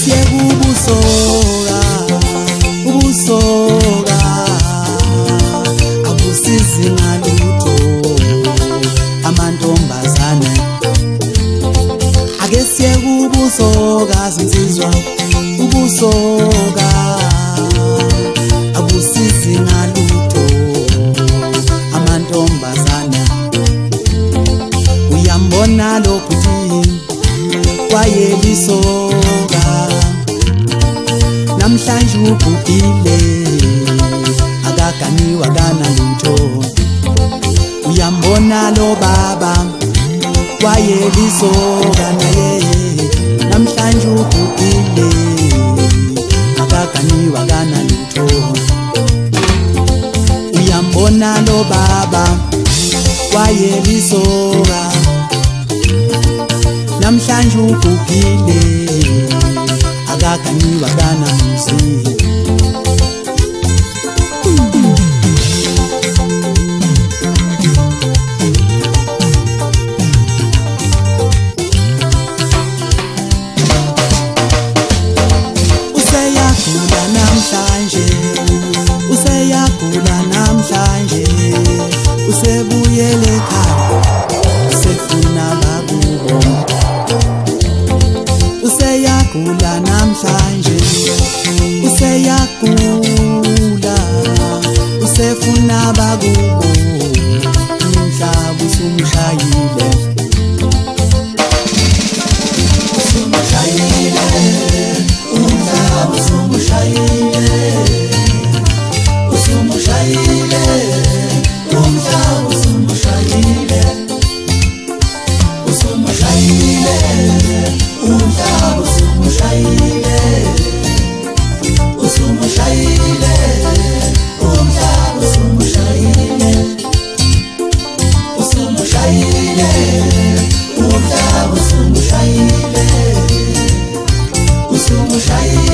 siyeke ubusoka abusizi ngalutho amantombazane. Ake siyeke ubusoka zinsizwa, ubusoka abusizi ngalutho amantombazane. Uyambona lo bhuti wayelisoka, namhlanje ubhubhile akaganiwa kanalutho. Uyambona lo baba wayelisoka, naye namhlanje ubhubhile akaganiwa kanalutho. Uyambona lo baba wayelisoka, namhlanje ubhubhile akaganiwa kanamuzi. Useyagula namhlanje, useyagula namhlanje, usebuyele ekhaya usefuna bakubo. Useyagula namhlanje, useyagula usefuna bakubo. Umhlaba usumshayile, usumshayile, umhlaba usumshayile, usumshayile, umhlaba usumshayile, usumshayile, umhlaba usumshayile, usumshayile, umhlaba usumshayile, usumshayile, umhlaba usumshayile, usumshayile.